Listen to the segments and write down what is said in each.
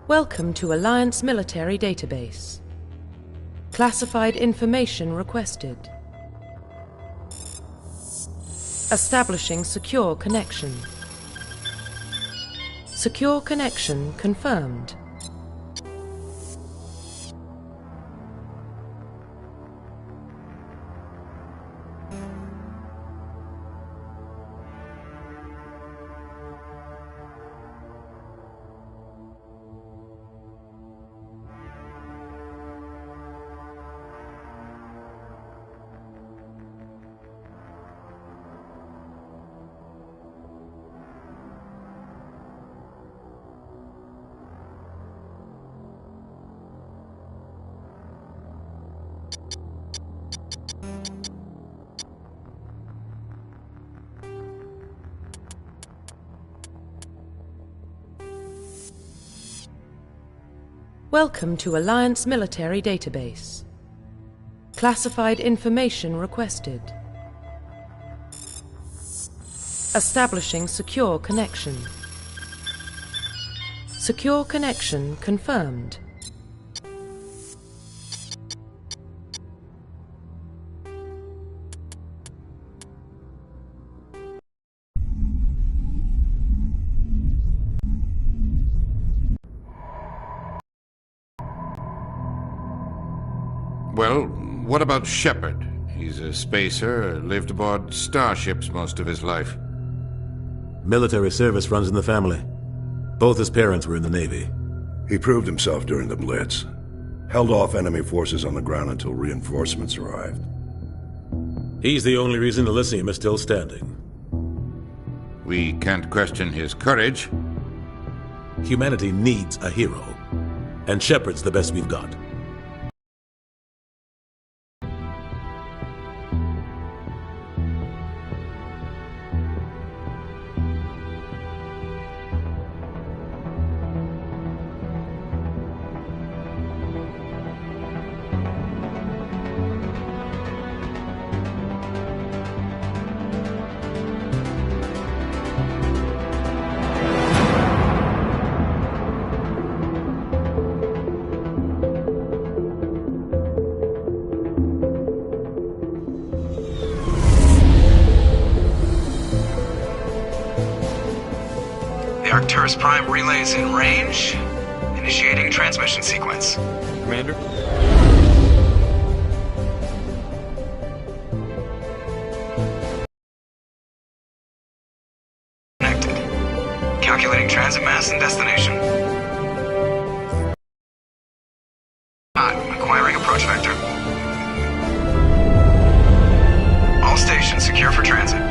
Welcome to Alliance Military Database. Classified information requested. Establishing secure connection. Secure connection confirmed. Welcome to Alliance Military Database. Classified information requested. Establishing secure connection. Secure connection confirmed. Well, what about Shepard? He's a spacer, lived aboard starships most of his life. Military service runs in the family. Both his parents were in the Navy. He proved himself during the Blitz. Held off enemy forces on the ground until reinforcements arrived. He's the only reason Elysium is still standing. We can't question his courage. Humanity needs a hero. And Shepard's the best we've got. The Arcturus Prime relay is in range. Initiating transmission sequence. Commander? Connected. Calculating transit mass and destination. Acquiring approach vector. All stations secure for transit.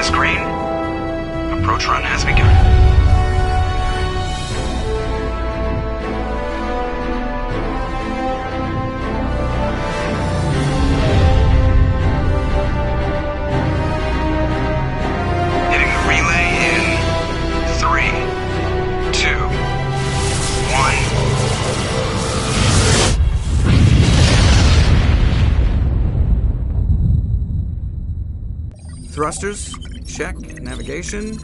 Screen. Approach run has begun. Hitting the relay in 3, 2, 1. Thrusters. Check. Navigation.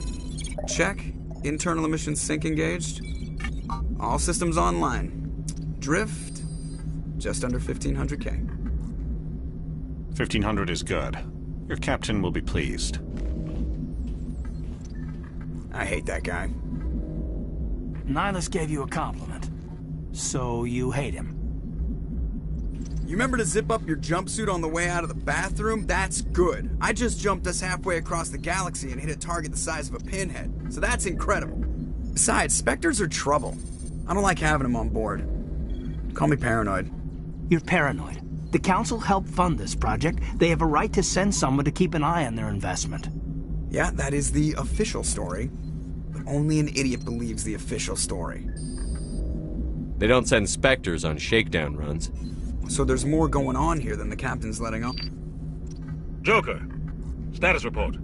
Check. Internal emission sync engaged. All systems online. Drift. Just under 1500K. 1500 is good. Your captain will be pleased. I hate that guy. Nihilus gave you a compliment. So you hate him. You remember to zip up your jumpsuit on the way out of the bathroom? That's good. I just jumped us halfway across the galaxy and hit a target the size of a pinhead. So that's incredible. Besides, Spectres are trouble. I don't like having them on board. Call me paranoid. You're paranoid. The Council helped fund this project. They have a right to send someone to keep an eye on their investment. Yeah, that is the official story. But only an idiot believes the official story. They don't send Spectres on shakedown runs. So there's more going on here than the captain's letting on. Joker, status report.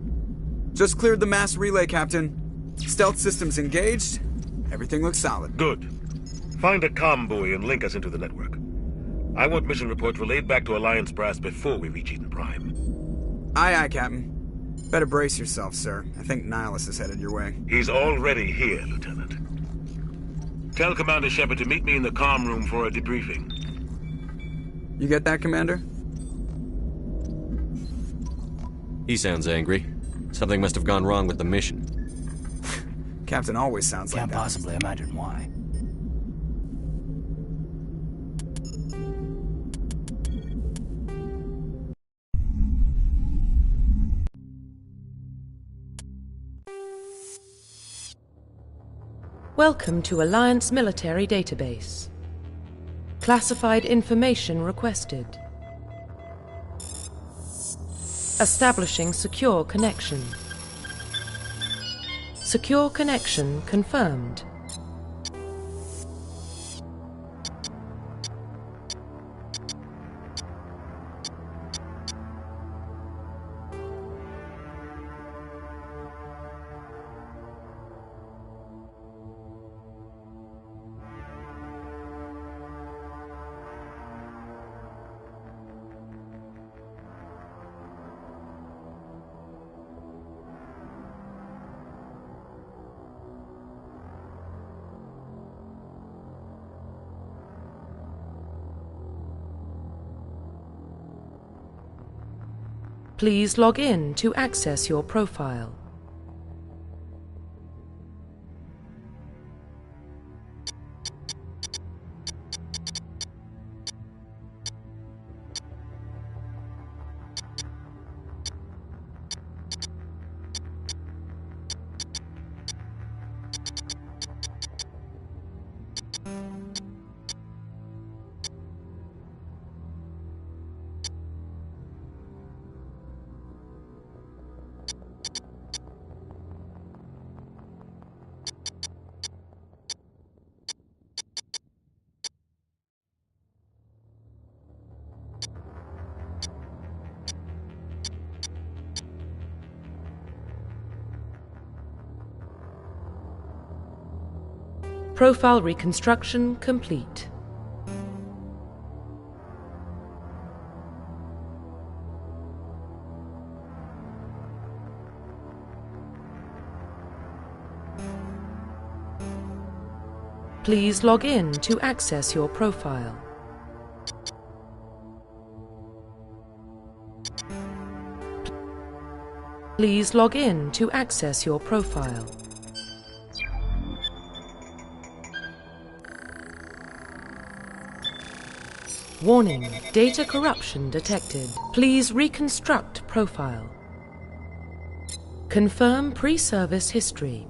Just cleared the mass relay, Captain. Stealth systems engaged. Everything looks solid. Good. Find a comm buoy and link us into the network. I want mission reports relayed back to Alliance Brass before we reach Eden Prime. Aye, aye, Captain. Better brace yourself, sir. I think Nihilus is headed your way. He's already here, Lieutenant. Tell Commander Shepard to meet me in the comm room for a debriefing. You get that, Commander? He sounds angry. Something must have gone wrong with the mission. Captain always sounds like Can't that. possibly imagine why. Welcome to Alliance Military Database. Classified information requested. Establishing secure connection. Secure connection confirmed. Please log in to access your profile. Profile reconstruction complete. Please log in to access your profile. Please log in to access your profile. Warning, data corruption detected. Please reconstruct profile. Confirm pre-service history.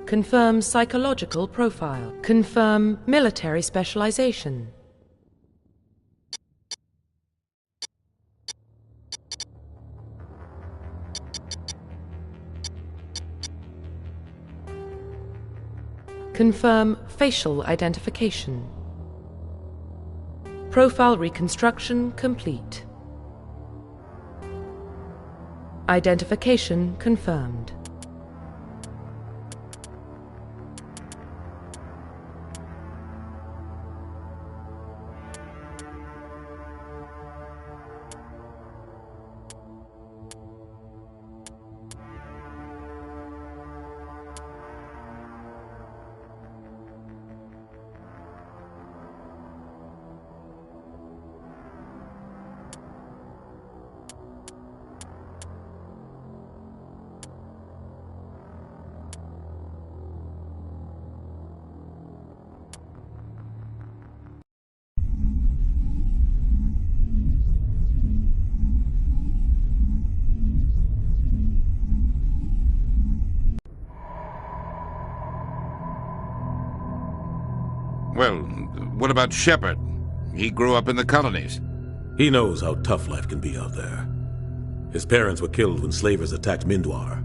Confirm psychological profile. Confirm military specialization. Confirm facial identification. Profile reconstruction complete. Identification confirmed. Well, what about Shepard? He grew up in the colonies. He knows how tough life can be out there. His parents were killed when slavers attacked Mindwar.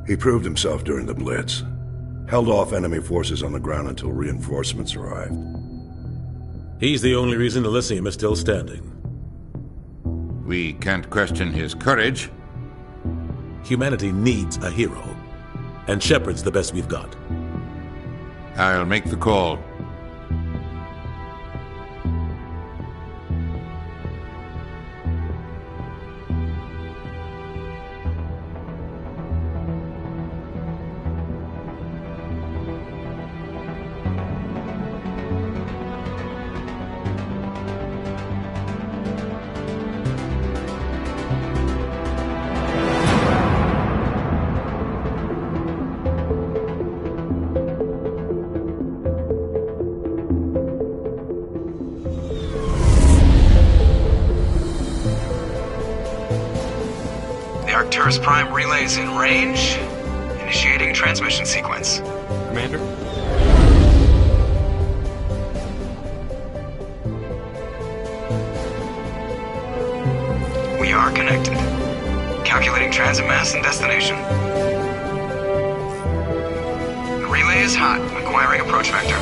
He proved himself during the Blitz. Held off enemy forces on the ground until reinforcements arrived. He's the only reason Elysium is still standing. We can't question his courage. Humanity needs a hero, and Shepard's the best we've got. I'll make the call. Arcturus Prime relays in range. Initiating transmission sequence. Commander? We are connected. Calculating transit mass and destination. The relay is hot, acquiring approach vector.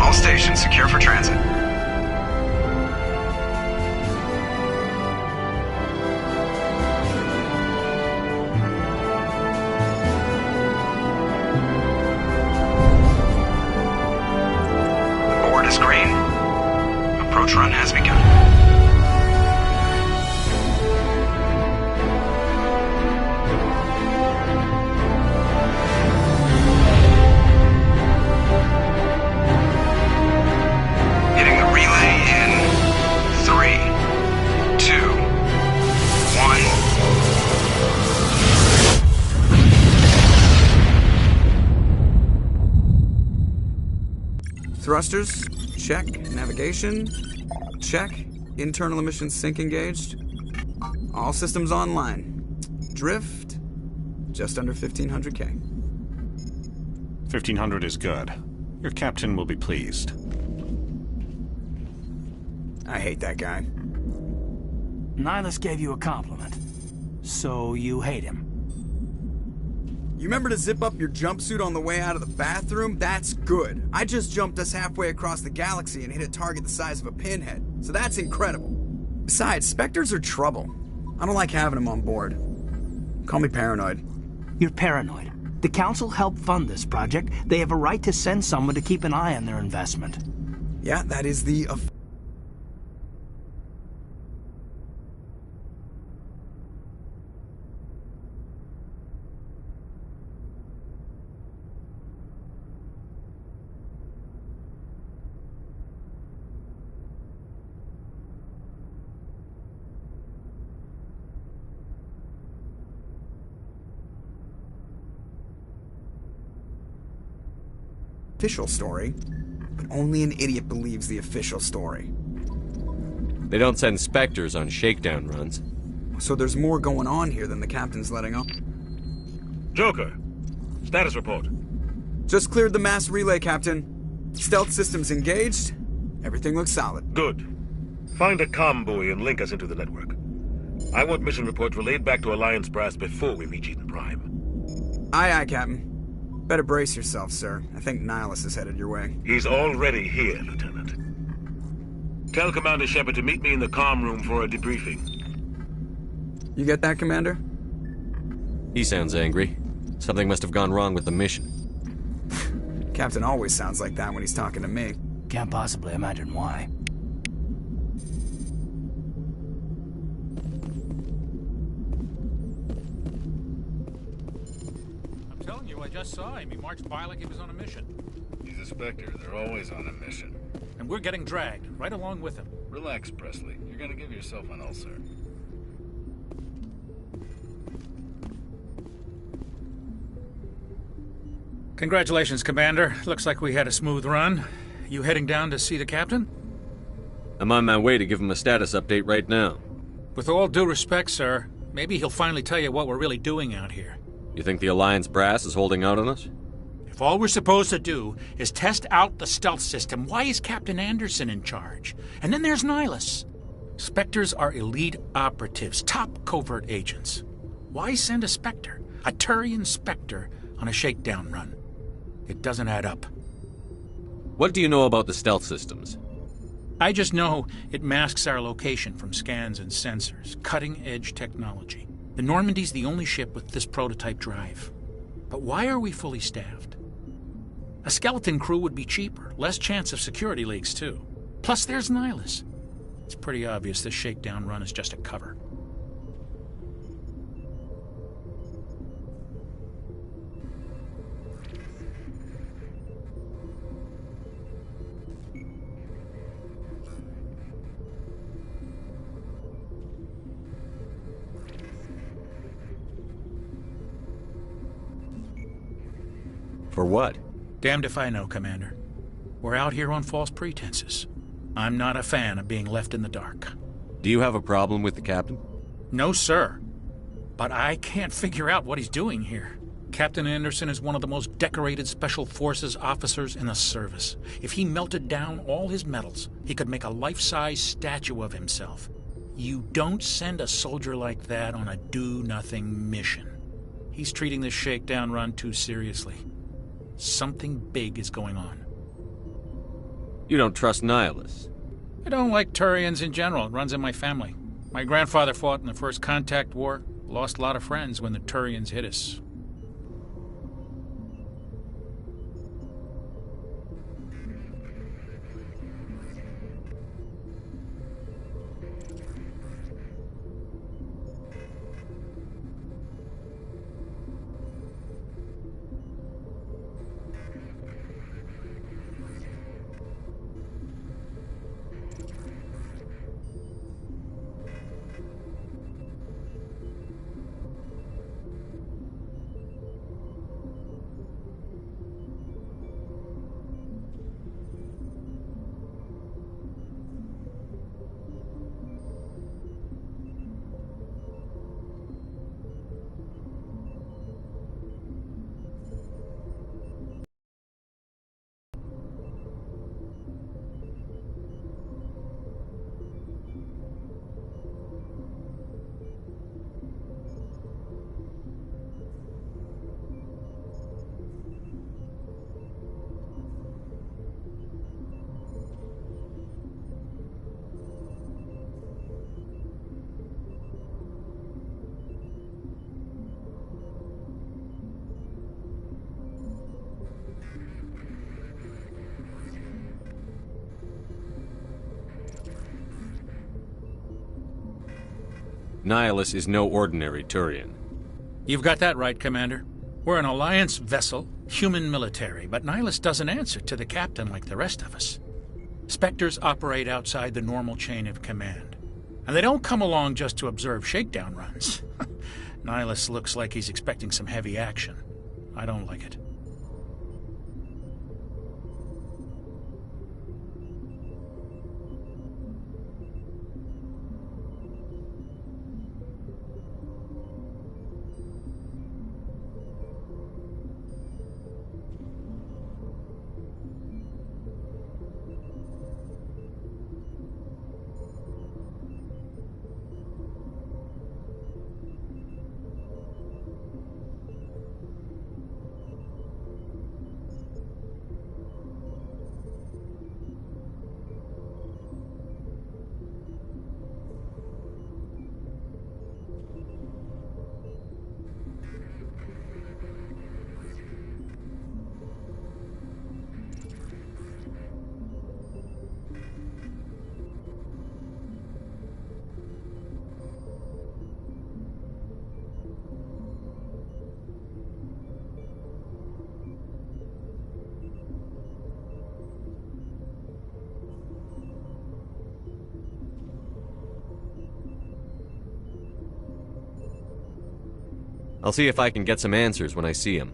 All stations secure for transit. Green. Approach run has begun. Hitting the relay in 3, 2, 1. Thrusters. Check. Navigation. Check. Internal emissions sync engaged. All systems online. Drift. Just under 1,500K. 1,500 is good. Your captain will be pleased. I hate that guy. Nihilus gave you a compliment. So you hate him. You remember to zip up your jumpsuit on the way out of the bathroom? That's good. I just jumped us halfway across the galaxy and hit a target the size of a pinhead, so that's incredible. Besides, Spectres are trouble. I don't like having them on board. Call me paranoid. You're paranoid. The Council helped fund this project. They have a right to send someone to keep an eye on their investment. Yeah, that is the official story, but only an idiot believes the official story. They don't send Spectres on shakedown runs. So there's more going on here than the captain's letting on. Joker, status report. Just cleared the mass relay, Captain. Stealth systems engaged. Everything looks solid. Good. Find a comm buoy and link us into the network. I want mission reports relayed back to Alliance Brass before we reach Eden Prime. Aye, aye, Captain. Better brace yourself, sir. I think Nihilus is headed your way. He's already here, Lieutenant. Tell Commander Shepard to meet me in the comm room for a debriefing. You get that, Commander? He sounds angry. Something must have gone wrong with the mission. Captain always sounds like that when he's talking to me. Can't possibly imagine why. I'm telling you, I just saw him. He marched by like he was on a mission. He's a Spectre. They're always on a mission. And we're getting dragged, right along with him. Relax, Presley. You're gonna give yourself an ulcer. Congratulations, Commander. Looks like we had a smooth run. You heading down to see the captain? I'm on my way to give him a status update right now. With all due respect, sir, maybe he'll finally tell you what we're really doing out here. You think the Alliance brass is holding out on us? If all we're supposed to do is test out the stealth system, why is Captain Anderson in charge? And then there's Nihilus. Spectres are elite operatives, top covert agents. Why send a Spectre, a Turian Spectre, on a shakedown run? It doesn't add up. What do you know about the stealth systems? I just know it masks our location from scans and sensors. Cutting-edge technology. The Normandy's the only ship with this prototype drive. But why are we fully staffed? A skeleton crew would be cheaper, less chance of security leaks, too. Plus, there's Nihilus. It's pretty obvious this shakedown run is just a cover. For what? Damned if I know, Commander. We're out here on false pretenses. I'm not a fan of being left in the dark. Do you have a problem with the captain? No, sir. But I can't figure out what he's doing here. Captain Anderson is one of the most decorated Special Forces officers in the service. If he melted down all his medals, he could make a life-size statue of himself. You don't send a soldier like that on a do-nothing mission. He's treating this shakedown run too seriously. Something big is going on. You don't trust Nihilus? I don't like Turians in general. It runs in my family. My grandfather fought in the First Contact War. Lost a lot of friends when the Turians hit us. Nihilus is no ordinary Turian. You've got that right, Commander. We're an Alliance vessel, human military, but Nihilus doesn't answer to the captain like the rest of us. Spectres operate outside the normal chain of command. And they don't come along just to observe shakedown runs. Nihilus looks like he's expecting some heavy action. I don't like it. I'll see if I can get some answers when I see him.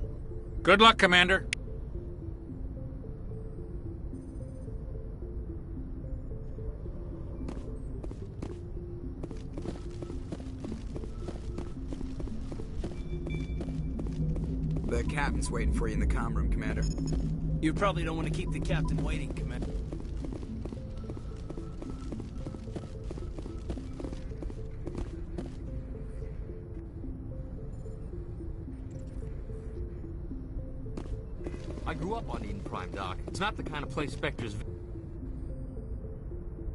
Good luck, Commander. The The captain's waiting for you in the comm room, Commander. You probably don't want to keep the captain waiting, Commander. I grew up on Eden Prime, Doc. It's not the kind of place Spectres...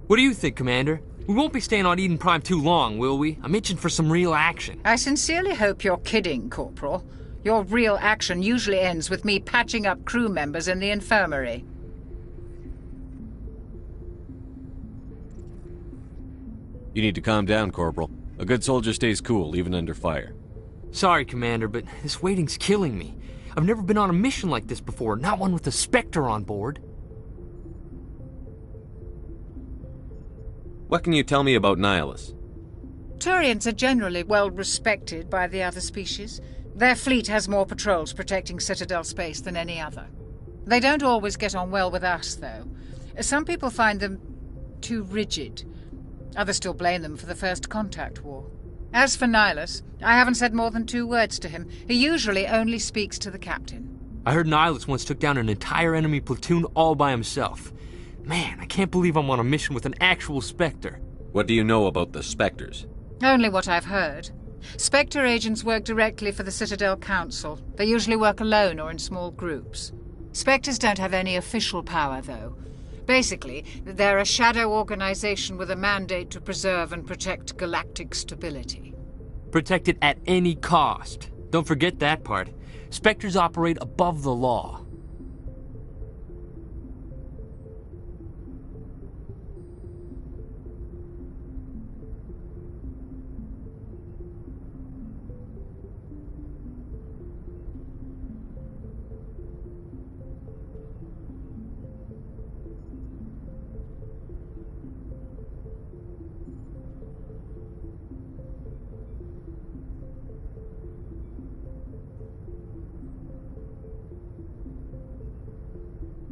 What do you think, Commander? We won't be staying on Eden Prime too long, will we? I'm itching for some real action. I sincerely hope you're kidding, Corporal. Your real action usually ends with me patching up crew members in the infirmary. You need to calm down, Corporal. A good soldier stays cool, even under fire. Sorry, Commander, but this waiting's killing me. I've never been on a mission like this before, not one with a Spectre on board. What can you tell me about Nihilus? Turians are generally well respected by the other species. Their fleet has more patrols protecting Citadel space than any other. They don't always get on well with us, though. Some people find them too rigid. Others still blame them for the First Contact War. As for Nihilus, I haven't said more than 2 words to him. He usually only speaks to the captain. I heard Nihilus once took down an entire enemy platoon all by himself. Man, I can't believe I'm on a mission with an actual Spectre. What do you know about the Spectres? Only what I've heard. Spectre agents work directly for the Citadel Council. They usually work alone or in small groups. Spectres don't have any official power, though. Basically, they're a shadow organization with a mandate to preserve and protect galactic stability. Protect it at any cost. Don't forget that part. Spectres operate above the law.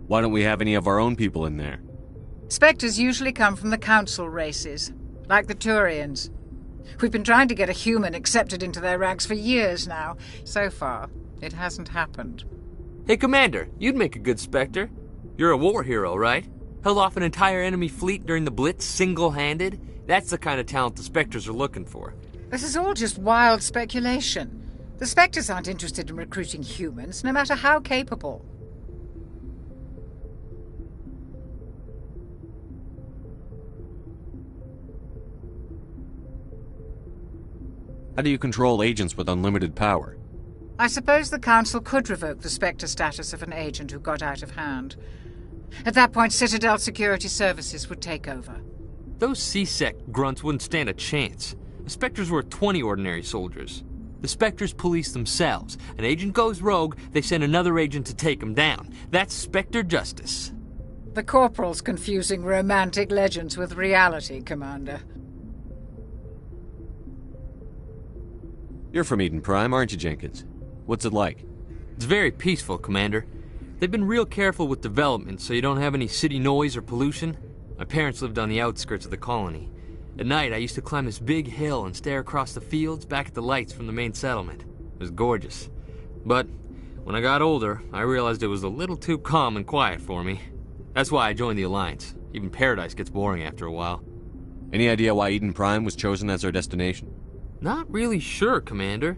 Why don't we have any of our own people in there? Spectres usually come from the Council races, like the Turians. We've been trying to get a human accepted into their ranks for years now. So far, it hasn't happened. Hey, Commander, you'd make a good Spectre. You're a war hero, right? Held off an entire enemy fleet during the Blitz single-handed? That's the kind of talent the Spectres are looking for. This is all just wild speculation. The Spectres aren't interested in recruiting humans, no matter how capable. How do you control agents with unlimited power? I suppose the Council could revoke the Spectre status of an agent who got out of hand. At that point, Citadel Security Services would take over. Those C-Sec grunts wouldn't stand a chance. The Spectres were 20 ordinary soldiers. The Spectres police themselves. An agent goes rogue, they send another agent to take him down. That's Spectre justice. The Corporal's confusing romantic legends with reality, Commander. You're from Eden Prime, aren't you, Jenkins? What's it like? It's very peaceful, Commander. They've been real careful with development, so you don't have any city noise or pollution. My parents lived on the outskirts of the colony. At night, I used to climb this big hill and stare across the fields back at the lights from the main settlement. It was gorgeous. But when I got older, I realized it was a little too calm and quiet for me. That's why I joined the Alliance. Even Paradise gets boring after a while. Any idea why Eden Prime was chosen as our destination? Not really sure, Commander.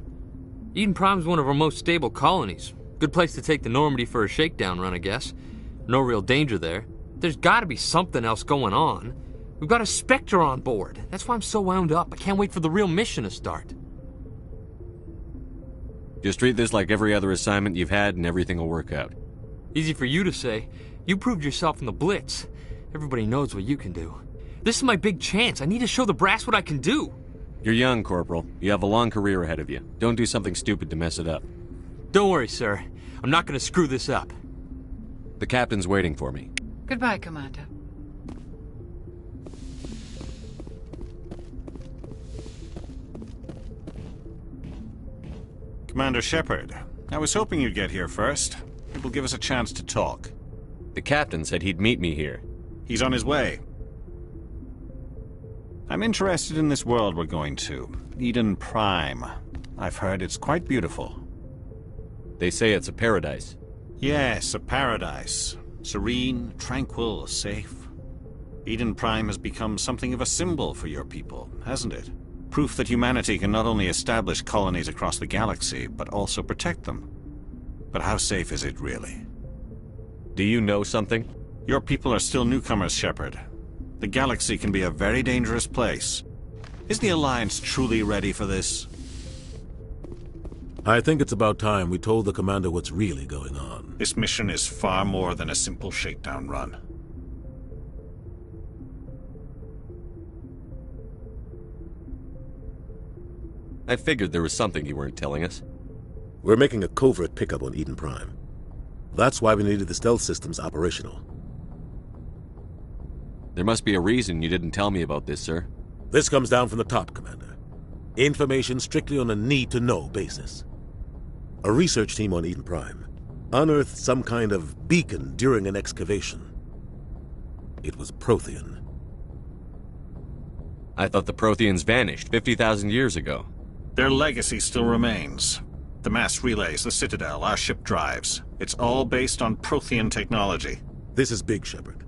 Eden Prime's one of our most stable colonies. Good place to take the Normandy for a shakedown run, I guess. No real danger there. There's gotta be something else going on. We've got a Spectre on board. That's why I'm so wound up. I can't wait for the real mission to start. Just treat this like every other assignment you've had and everything will work out. Easy for you to say. You proved yourself in the Blitz. Everybody knows what you can do. This is my big chance. I need to show the brass what I can do. You're young, Corporal. You have a long career ahead of you. Don't do something stupid to mess it up. Don't worry, sir. I'm not going to screw this up. The captain's waiting for me. Goodbye, Commander. Commander Shepard, I was hoping you'd get here first. It will give us a chance to talk. The captain said he'd meet me here. He's on his way. I'm interested in this world we're going to, Eden Prime. I've heard it's quite beautiful. They say it's a paradise. Yes, a paradise. Serene, tranquil, safe. Eden Prime has become something of a symbol for your people, hasn't it? Proof that humanity can not only establish colonies across the galaxy, but also protect them. But how safe is it really? Do you know something? Your people are still newcomers, Shepard. The galaxy can be a very dangerous place. Is the Alliance truly ready for this? I think it's about time we told the Commander what's really going on. This mission is far more than a simple shakedown run. I figured there was something you weren't telling us. We're making a covert pickup on Eden Prime. That's why we needed the stealth systems operational. There must be a reason you didn't tell me about this, sir. This comes down from the top, Commander. Information strictly on a need-to-know basis. A research team on Eden Prime unearthed some kind of beacon during an excavation. It was Prothean. I thought the Protheans vanished 50,000 years ago. Their legacy still remains. The mass relays, the Citadel, our ship drives. It's all based on Prothean technology. This is big, Shepard.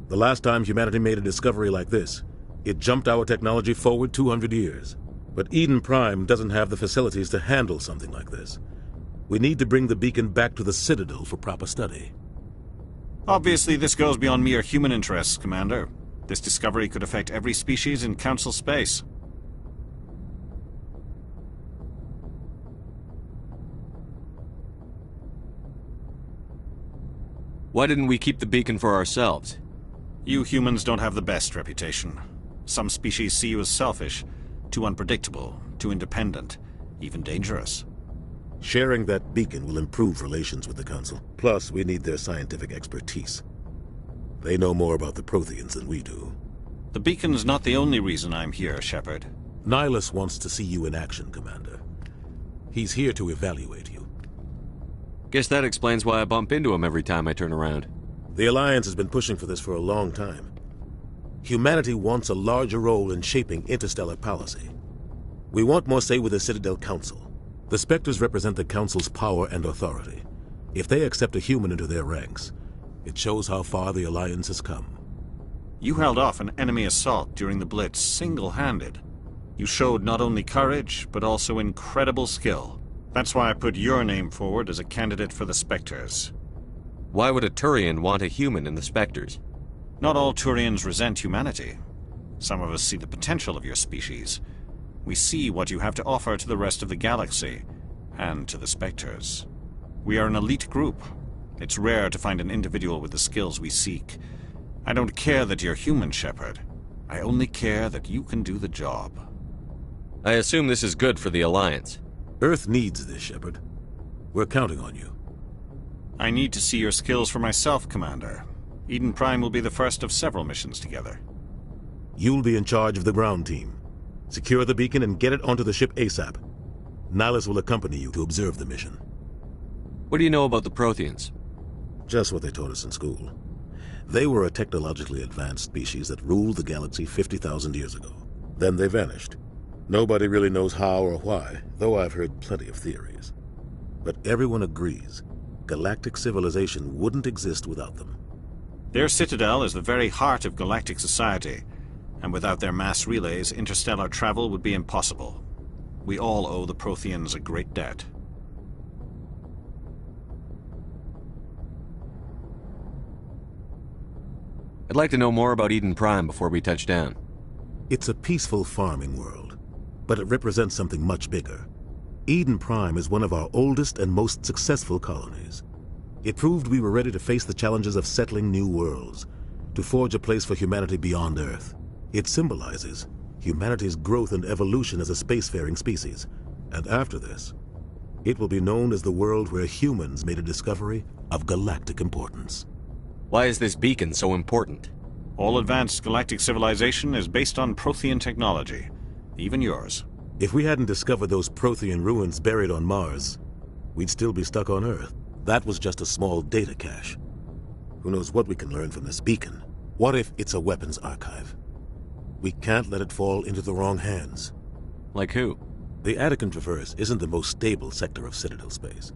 The last time humanity made a discovery like this, it jumped our technology forward 200 years. But Eden Prime doesn't have the facilities to handle something like this. We need to bring the beacon back to the Citadel for proper study. Obviously, this goes beyond mere human interests, Commander. This discovery could affect every species in Council space. Why didn't we keep the beacon for ourselves? You humans don't have the best reputation. Some species see you as selfish, too unpredictable, too independent, even dangerous. Sharing that beacon will improve relations with the Council. Plus, we need their scientific expertise. They know more about the Protheans than we do. The beacon's not the only reason I'm here, Shepard. Nihilus wants to see you in action, Commander. He's here to evaluate you. Guess that explains why I bump into him every time I turn around. The Alliance has been pushing for this for a long time. Humanity wants a larger role in shaping interstellar policy. We want more say with the Citadel Council. The Spectres represent the Council's power and authority. If they accept a human into their ranks, it shows how far the Alliance has come. You held off an enemy assault during the Blitz single-handed. You showed not only courage, but also incredible skill. That's why I put your name forward as a candidate for the Spectres. Why would a Turian want a human in the Spectres? Not all Turians resent humanity. Some of us see the potential of your species. We see what you have to offer to the rest of the galaxy, and to the Spectres. We are an elite group. It's rare to find an individual with the skills we seek. I don't care that you're human, Shepard. I only care that you can do the job. I assume this is good for the Alliance. Earth needs this, Shepard. We're counting on you. I need to see your skills for myself, Commander. Eden Prime will be the first of several missions together. You'll be in charge of the ground team. Secure the beacon and get it onto the ship ASAP. Nihilus will accompany you to observe the mission. What do you know about the Protheans? Just what they taught us in school. They were a technologically advanced species that ruled the galaxy 50,000 years ago. Then they vanished. Nobody really knows how or why, though I've heard plenty of theories. But everyone agrees, galactic civilization wouldn't exist without them. Their citadel is the very heart of galactic society, and without their mass relays, interstellar travel would be impossible. We all owe the Protheans a great debt. I'd like to know more about Eden Prime before we touch down. It's a peaceful farming world, but it represents something much bigger. Eden Prime is one of our oldest and most successful colonies. It proved we were ready to face the challenges of settling new worlds, to forge a place for humanity beyond Earth. It symbolizes humanity's growth and evolution as a spacefaring species. And after this, it will be known as the world where humans made a discovery of galactic importance. Why is this beacon so important? All advanced galactic civilization is based on Prothean technology, even yours. If we hadn't discovered those Prothean ruins buried on Mars, we'd still be stuck on Earth. That was just a small data cache. Who knows what we can learn from this beacon? What if it's a weapons archive? We can't let it fall into the wrong hands. Like who? The Attican Traverse isn't the most stable sector of Citadel space.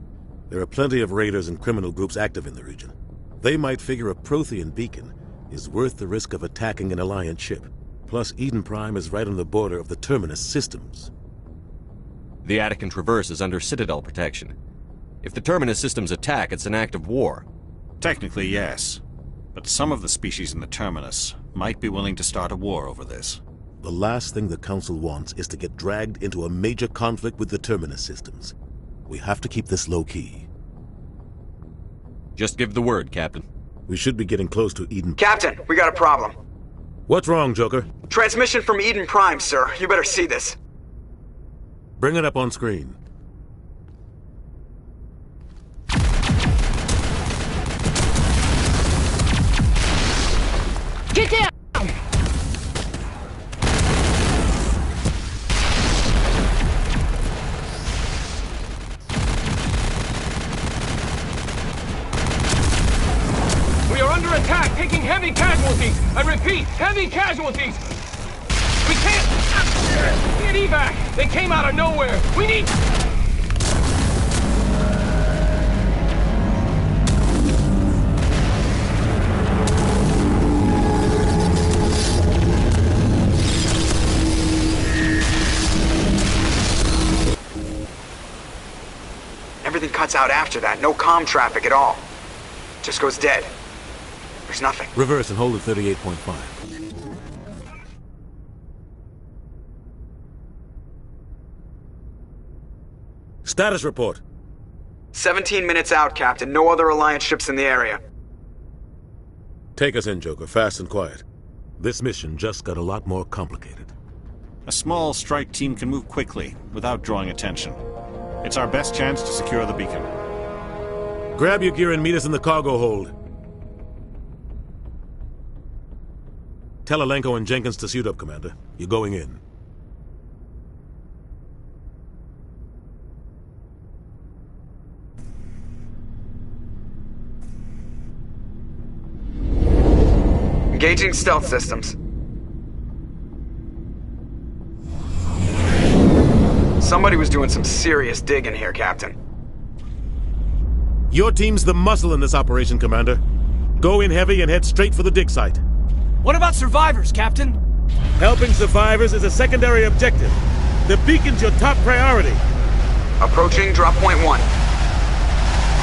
There are plenty of raiders and criminal groups active in the region. They might figure a Prothean beacon is worth the risk of attacking an Alliance ship. Plus, Eden Prime is right on the border of the Terminus systems. The Attican Traverse is under Citadel protection. If the Terminus systems attack, it's an act of war. Technically, yes. But some of the species in the Terminus might be willing to start a war over this. The last thing the Council wants is to get dragged into a major conflict with the Terminus systems. We have to keep this low-key. Just give the word, Captain. We should be getting close to Eden... Captain, we got a problem. What's wrong, Joker? Transmission from Eden Prime, sir. You better see this. Bring it up on screen. Get down! We are under attack, taking heavy casualties. I repeat, heavy casualties. We can't evac. They came out of nowhere. We need... Everything cuts out after that. No comm traffic at all. Just goes dead. There's nothing. Reverse and hold at 38.5. Status report. 17 minutes out, Captain. No other Alliance ships in the area. Take us in, Joker. Fast and quiet. This mission just got a lot more complicated. A small strike team can move quickly, without drawing attention. It's our best chance to secure the beacon. Grab your gear and meet us in the cargo hold. Tell Alenko and Jenkins to suit up, Commander. You're going in. Engaging stealth systems. Somebody was doing some serious digging here, Captain. Your team's the muscle in this operation, Commander. Go in heavy and head straight for the dig site. What about survivors, Captain? Helping survivors is a secondary objective. The beacon's your top priority. Approaching drop point 1.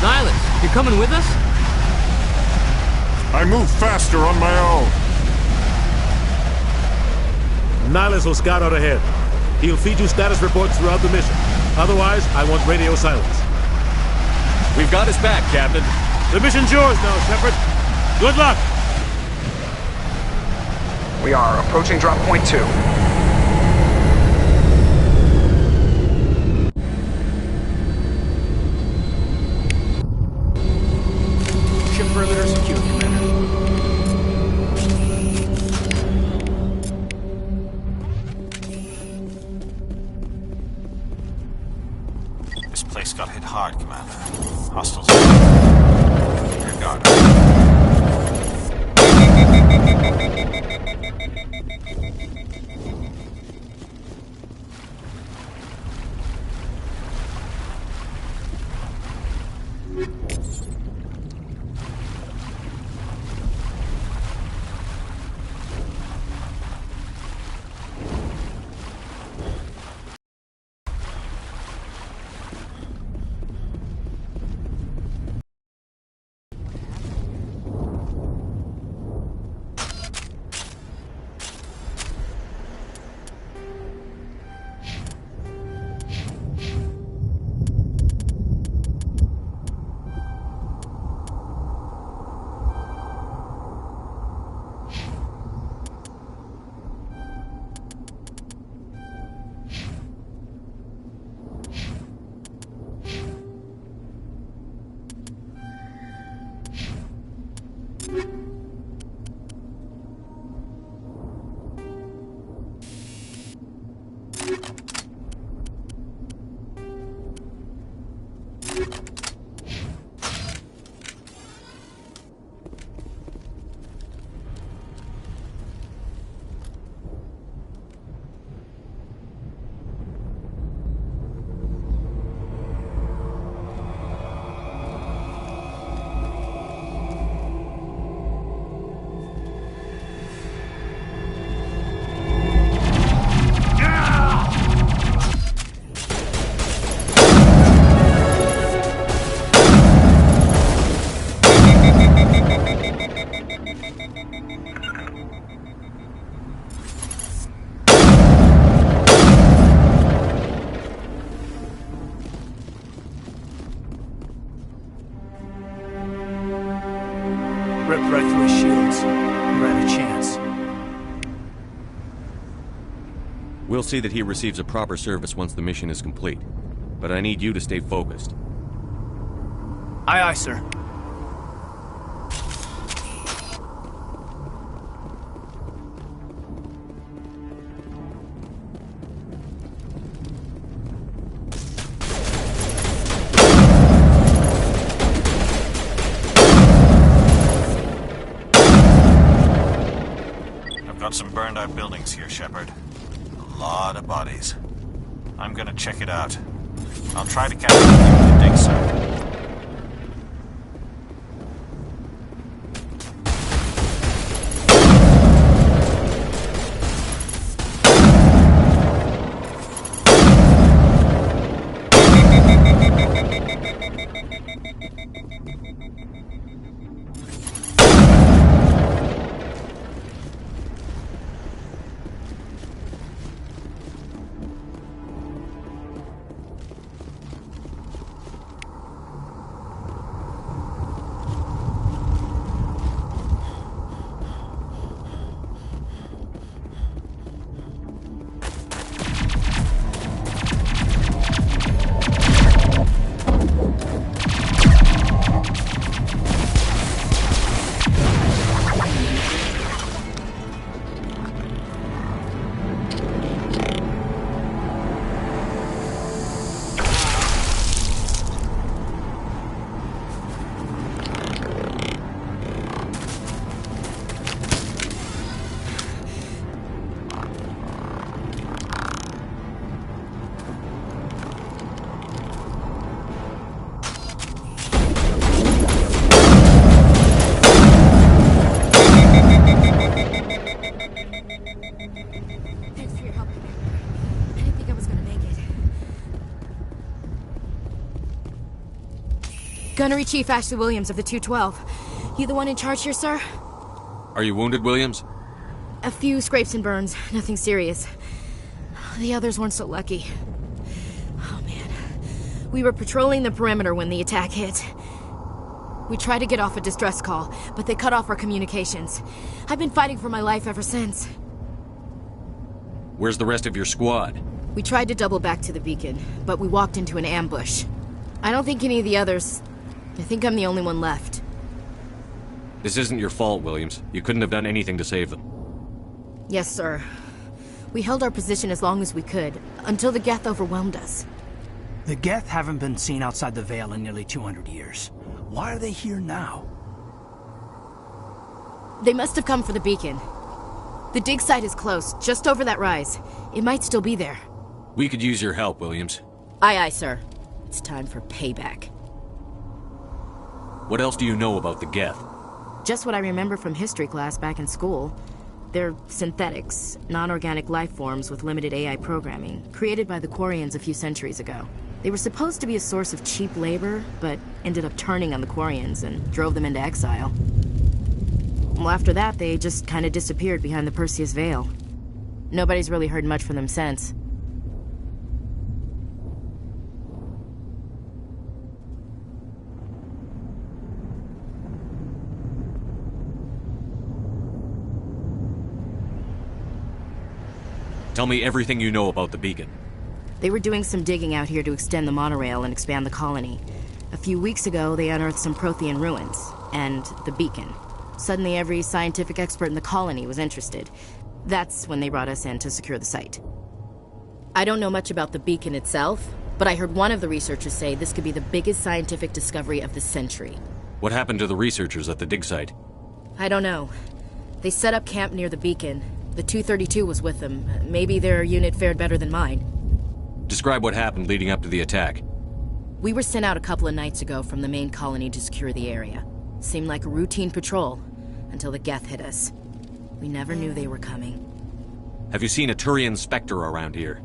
Nihilus, you're coming with us? I move faster on my own. Nihilus will scout out ahead. He'll feed you status reports throughout the mission. Otherwise, I want radio silence. We've got his back, Captain. The mission's yours now, Shepard. Good luck! We are approaching drop point 2. Ship perimeter secure, Commander. This place got hit hard, Commander. Hostiles. Rear guard. ripped right through his shields. Never had a chance. We'll see that he receives a proper service once the mission is complete. But I need you to stay focused. Aye, aye, sir. I've got some burned out buildings here, Shepard. A lot of bodies. I'm gonna check it out. I'll try to catch you at the dig site. Gunnery Chief Ashley Williams of the 212. You the one in charge here, sir? Are you wounded, Williams? A few scrapes and burns, nothing serious. The others weren't so lucky. Oh man. We were patrolling the perimeter when the attack hit. We tried to get off a distress call, but they cut off our communications. I've been fighting for my life ever since. Where's the rest of your squad? We tried to double back to the beacon, but we walked into an ambush. I don't think any of the others... I think I'm the only one left. This isn't your fault, Williams. You couldn't have done anything to save them. Yes, sir. We held our position as long as we could, until the Geth overwhelmed us. The Geth haven't been seen outside the Veil in nearly 200 years. Why are they here now? They must have come for the beacon. The dig site is close, just over that rise. It might still be there. We could use your help, Williams. Aye, aye, sir. It's time for payback. What else do you know about the Geth? Just what I remember from history class back in school. They're synthetics, non-organic life forms with limited AI programming, created by the Quarians a few centuries ago. They were supposed to be a source of cheap labor, but ended up turning on the Quarians and drove them into exile. Well, after that, they just kind of disappeared behind the Perseus Veil. Nobody's really heard much from them since. Tell me everything you know about the beacon. They were doing some digging out here to extend the monorail and expand the colony. A few weeks ago, they unearthed some Prothean ruins, and the beacon. Suddenly, every scientific expert in the colony was interested. That's when they brought us in to secure the site. I don't know much about the beacon itself, but I heard one of the researchers say this could be the biggest scientific discovery of the century. What happened to the researchers at the dig site? I don't know. They set up camp near the beacon. The 232 was with them. Maybe their unit fared better than mine. Describe what happened leading up to the attack. We were sent out a couple of nights ago from the main colony to secure the area. Seemed like a routine patrol, until the Geth hit us. We never knew they were coming. Have you seen a Turian Spectre around here?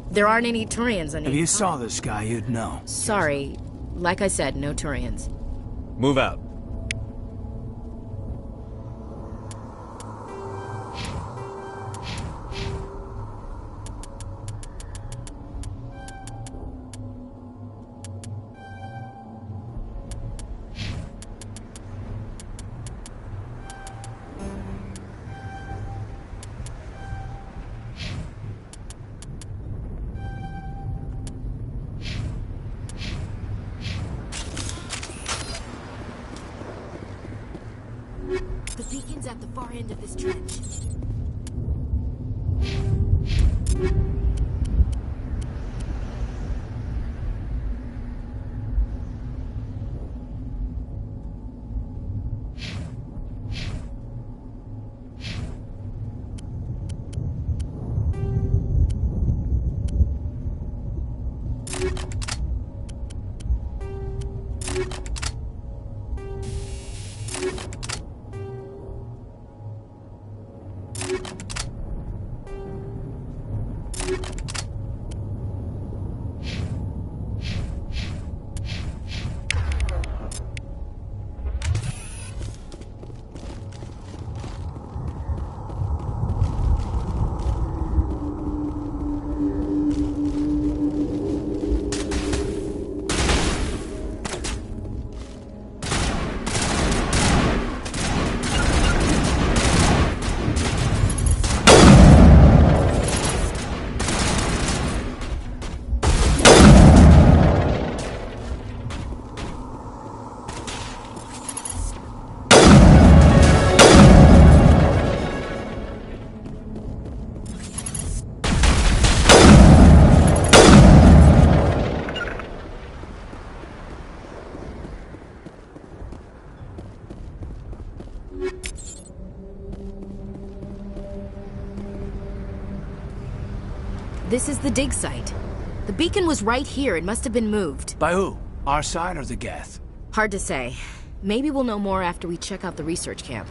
There aren't any Turians on. If you saw this guy, you'd know. Sorry. Like I said, no Turians. Move out. The beacon's at the far end of this trench. This is the dig site. The beacon was right here. It must have been moved. By who? Our side or the Geth? Hard to say. Maybe we'll know more after we check out the research camp.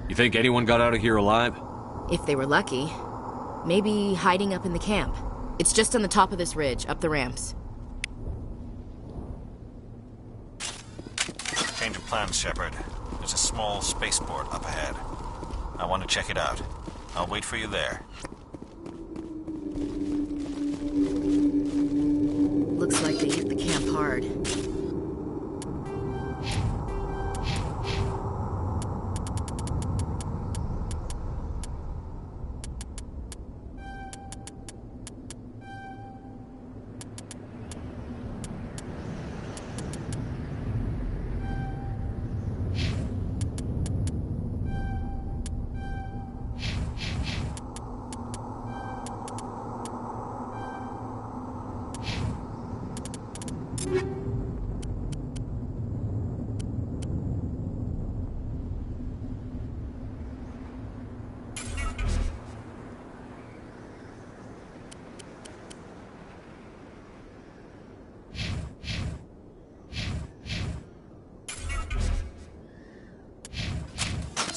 You think anyone got out of here alive? If they were lucky. Maybe hiding up in the camp. It's just on the top of this ridge, up the ramps. Change of plans, Shepard. There's a small spaceport up ahead. I want to check it out. I'll wait for you there. Looks like they hit the camp hard.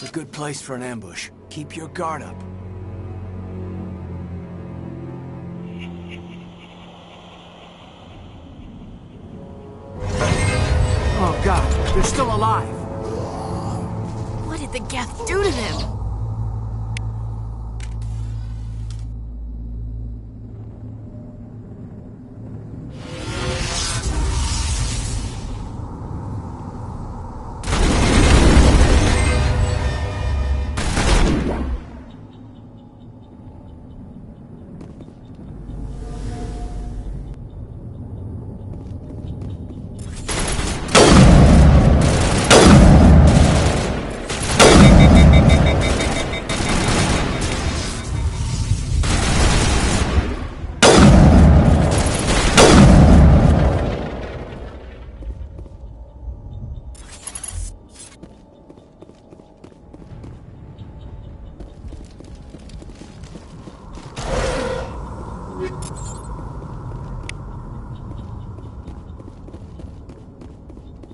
It's a good place for an ambush. Keep your guard up. Oh God, they're still alive! What did the Geth do to them?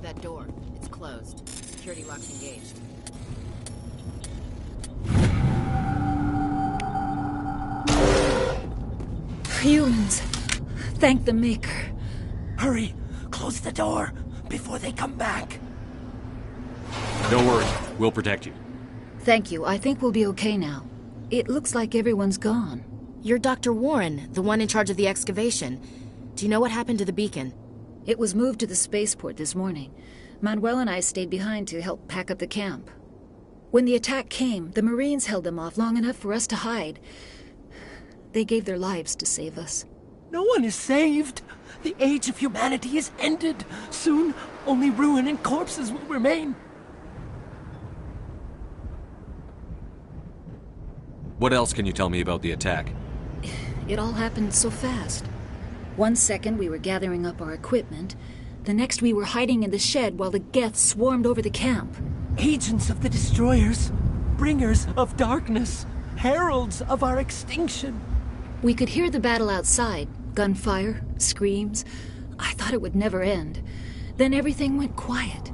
That door, it's closed. Security lock's engaged. Humans. Thank the Maker. Hurry! Close the door before they come back. Don't worry, we'll protect you. Thank you. I think we'll be okay now. It looks like everyone's gone. You're Dr. Warren, the one in charge of the excavation. Do you know what happened to the beacon? It was moved to the spaceport this morning. Manuel and I stayed behind to help pack up the camp. When the attack came, the Marines held them off long enough for us to hide. They gave their lives to save us. No one is saved. The age of humanity is ended. Soon, only ruin and corpses will remain. What else can you tell me about the attack? It all happened so fast. 1 second we were gathering up our equipment. The next we were hiding in the shed while the Geth swarmed over the camp. Agents of the Destroyers, bringers of darkness, heralds of our extinction. We could hear the battle outside. Gunfire, screams. I thought it would never end. Then everything went quiet.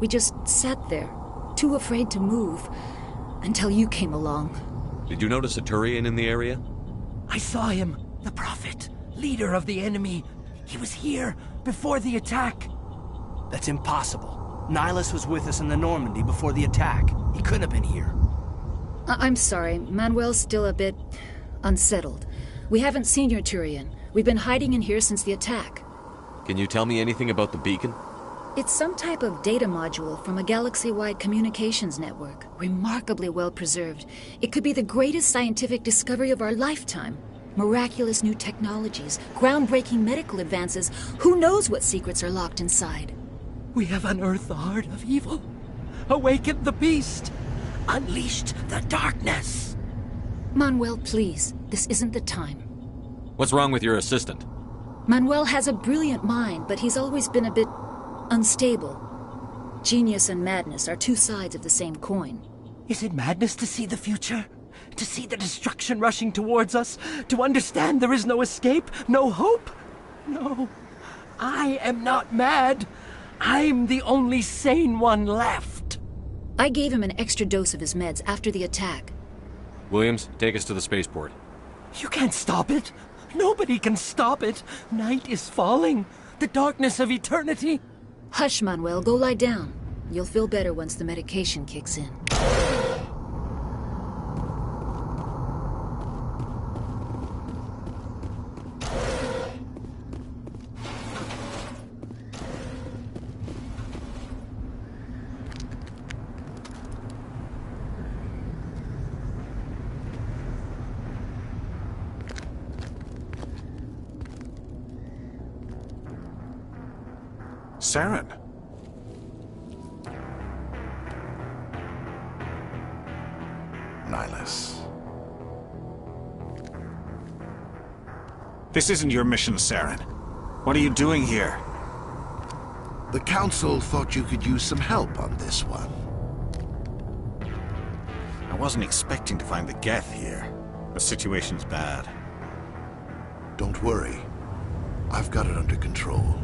We just sat there, too afraid to move, until you came along. Did you notice a Turian in the area? I saw him, the Prophet, leader of the enemy. He was here before the attack. That's impossible. Nihilus was with us in the Normandy before the attack. He couldn't have been here. I'm sorry. Manuel's still a bit unsettled. We haven't seen your Turian. We've been hiding in here since the attack. Can you tell me anything about the beacon? It's some type of data module from a galaxy-wide communications network. Remarkably well preserved. It could be the greatest scientific discovery of our lifetime. Miraculous new technologies, groundbreaking medical advances. Who knows what secrets are locked inside? We have unearthed the heart of evil, awakened the beast, unleashed the darkness. Manuel, please. This isn't the time. What's wrong with your assistant? Manuel has a brilliant mind, but he's always been a bit unstable. Genius and madness are two sides of the same coin. Is it madness to see the future? To see the destruction rushing towards us? To understand there is no escape? No hope? No. I am not mad. I'm the only sane one left. I gave him an extra dose of his meds after the attack. Williams, take us to the spaceport. You can't stop it. Nobody can stop it. Night is falling. The darkness of eternity. Hush, Manuel. Go lie down. You'll feel better once the medication kicks in. Saren. Nihilus. This isn't your mission, Saren. What are you doing here? The Council thought you could use some help on this one. I wasn't expecting to find the Geth here. The situation's bad. Don't worry. I've got it under control.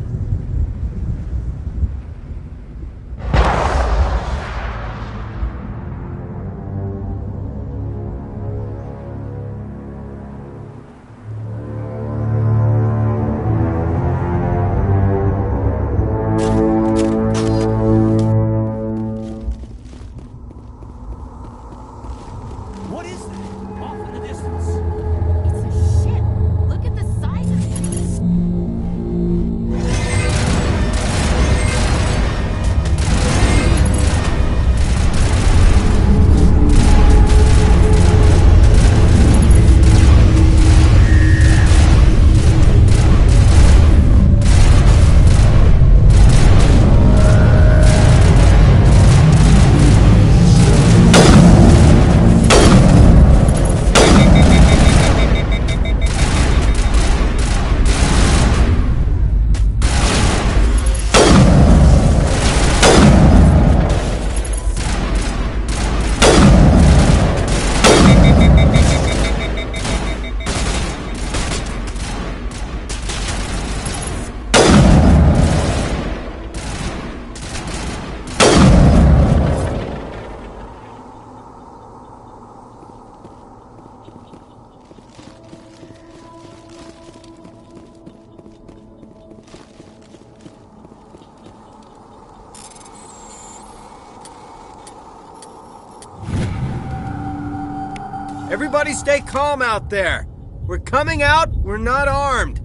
Everybody stay calm out there! We're coming out. We're not armed.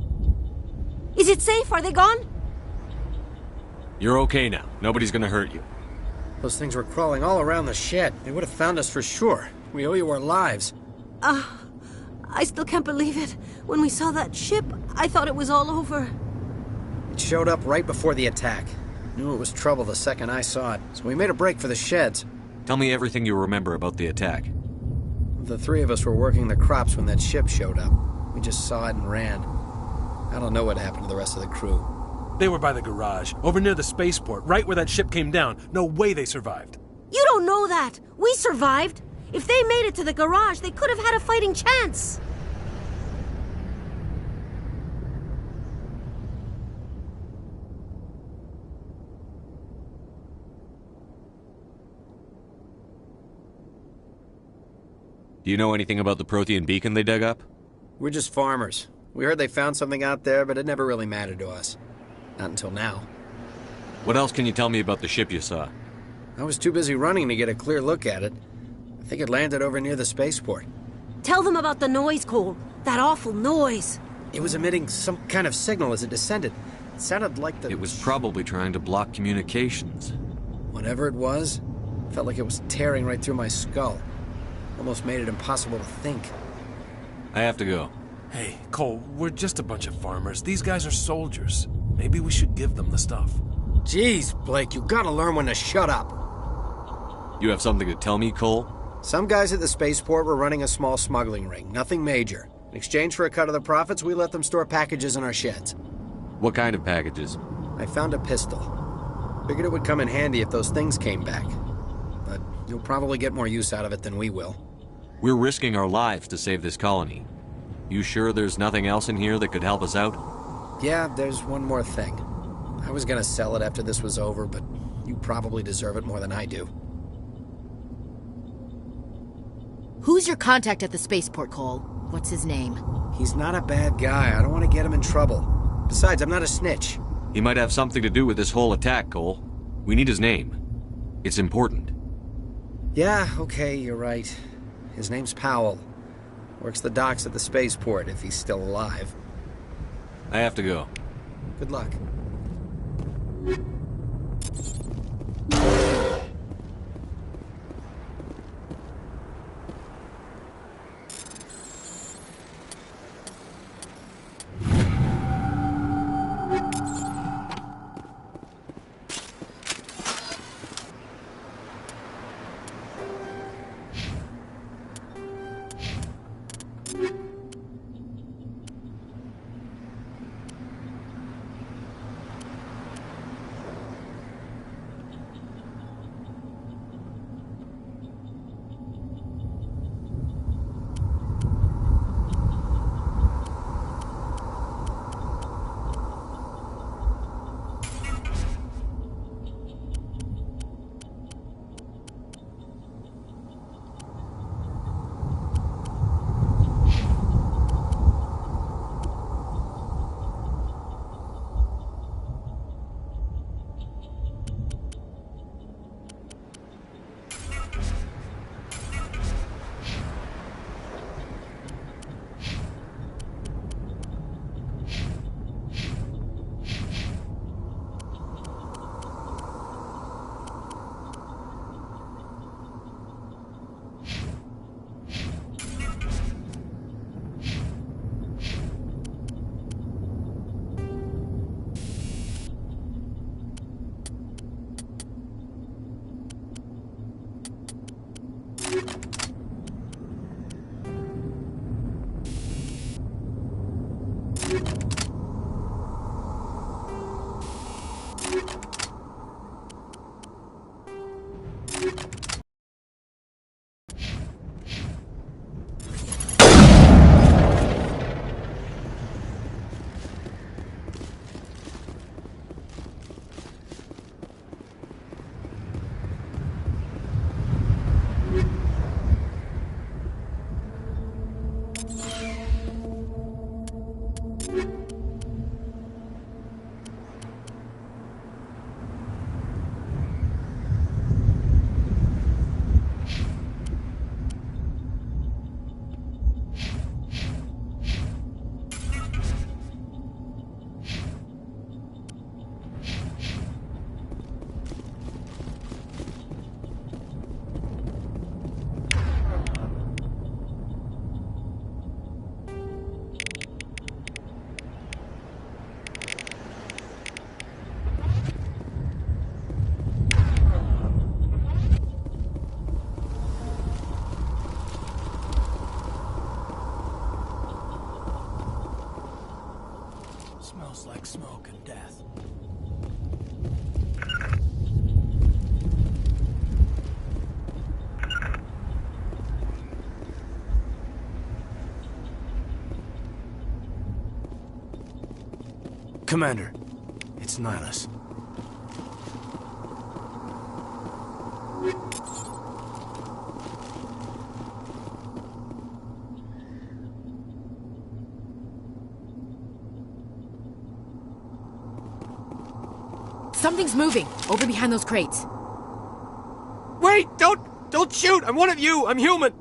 Is it safe? Are they gone? You're okay now. Nobody's gonna hurt you. Those things were crawling all around the shed. They would have found us for sure. We owe you our lives. I still can't believe it. When we saw that ship, I thought it was all over. It showed up right before the attack. Knew it was trouble the second I saw it, so we made a break for the sheds. Tell me everything you remember about the attack. The three of us were working the crops when that ship showed up. We just saw it and ran. I don't know what happened to the rest of the crew. They were by the garage, over near the spaceport, right where that ship came down. No way they survived. You don't know that. We survived. If they made it to the garage, they could have had a fighting chance. Do you know anything about the Prothean beacon they dug up? We're just farmers. We heard they found something out there, but it never really mattered to us. Not until now. What else can you tell me about the ship you saw? I was too busy running to get a clear look at it. I think it landed over near the spaceport. Tell them about the noise, Cole. That awful noise. It was emitting some kind of signal as it descended. It sounded like It was probably trying to block communications. Whatever it was, felt like it was tearing right through my skull. Almost made it impossible to think. I have to go. Hey, Cole, we're just a bunch of farmers. These guys are soldiers. Maybe we should give them the stuff. Jeez, Blake, you gotta learn when to shut up. You have something to tell me, Cole? Some guys at the spaceport were running a small smuggling ring, nothing major. In exchange for a cut of the profits, we let them store packages in our sheds. What kind of packages? I found a pistol. Figured it would come in handy if those things came back. But you'll probably get more use out of it than we will. We're risking our lives to save this colony. You sure there's nothing else in here that could help us out? Yeah, there's one more thing. I was gonna sell it after this was over, but you probably deserve it more than I do. Who's your contact at the spaceport, Cole? What's his name? He's not a bad guy. I don't want to get him in trouble. Besides, I'm not a snitch. He might have something to do with this whole attack, Cole. We need his name. It's important. Yeah, okay, you're right. His name's Powell. Works the docks at the spaceport, if he's still alive. I have to go. Good luck. Smells like smoke and death. Commander, it's Nihilus. Something's moving, over behind those crates. Wait! Don't shoot! I'm one of you! I'm human!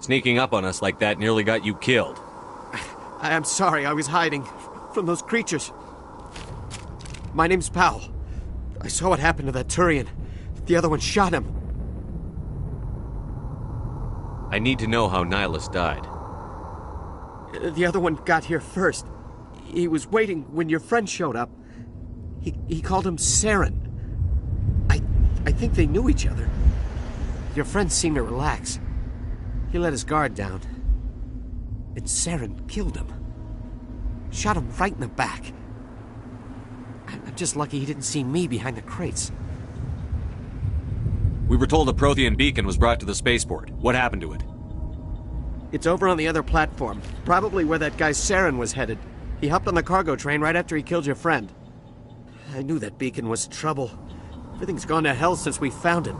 Sneaking up on us like that nearly got you killed. I'm sorry, I was hiding from those creatures. My name's Powell. I saw what happened to that Turian. The other one shot him. I need to know how Nihilus died. The other one got here first. He was waiting when your friend showed up. He called him Saren. I think they knew each other. Your friend seemed to relax. He let his guard down. And Saren killed him. Shot him right in the back. I'm just lucky he didn't see me behind the crates. We were told a Prothean beacon was brought to the spaceport. What happened to it? It's over on the other platform. Probably where that guy Saren was headed. He hopped on the cargo train right after he killed your friend. I knew that beacon was trouble. Everything's gone to hell since we found it.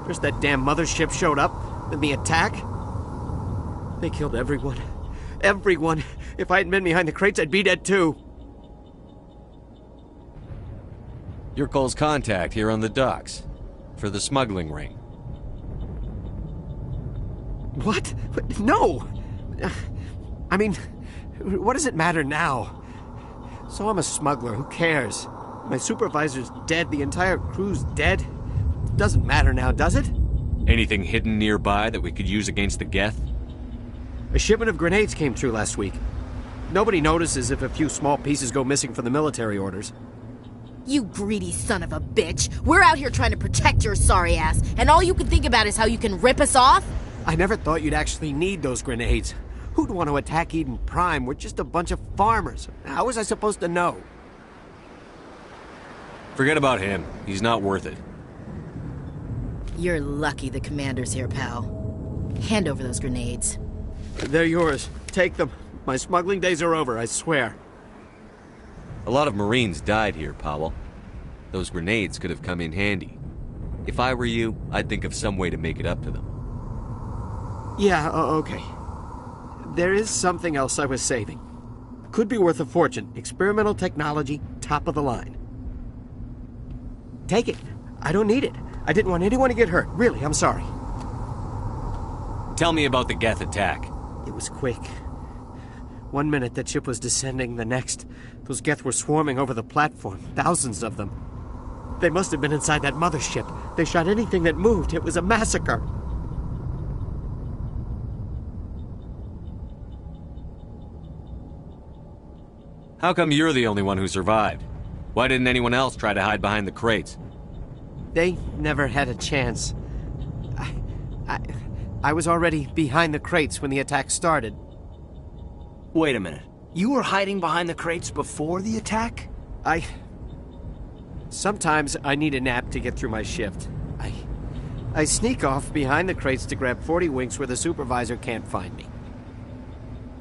First that damn mothership showed up, then the attack. They killed everyone. Everyone. If I hadn't been behind the crates, I'd be dead too. You're Cole's contact here on the docks. For the smuggling ring. What? No! I mean, what does it matter now? So I'm a smuggler, who cares? My supervisor's dead, the entire crew's dead. Doesn't matter now, does it? Anything hidden nearby that we could use against the Geth? A shipment of grenades came through last week. Nobody notices if a few small pieces go missing from the military orders. You greedy son of a bitch! We're out here trying to protect your sorry ass, and all you can think about is how you can rip us off? I never thought you'd actually need those grenades. Who'd want to attack Eden Prime? We're just a bunch of farmers. How was I supposed to know? Forget about him. He's not worth it. You're lucky the commander's here, pal. Hand over those grenades. They're yours. Take them. My smuggling days are over, I swear. A lot of Marines died here, Powell. Those grenades could have come in handy. If I were you, I'd think of some way to make it up to them. Yeah, okay. There is something else I was saving. Could be worth a fortune. Experimental technology, top of the line. Take it. I don't need it. I didn't want anyone to get hurt. Really, I'm sorry. Tell me about the Geth attack. It was quick. 1 minute that ship was descending, the next, those Geth were swarming over the platform. Thousands of them. They must have been inside that mothership. They shot anything that moved. It was a massacre. How come you're the only one who survived? Why didn't anyone else try to hide behind the crates? They never had a chance. I was already behind the crates when the attack started. Wait a minute. You were hiding behind the crates before the attack? Sometimes I need a nap to get through my shift. I sneak off behind the crates to grab 40 winks where the supervisor can't find me.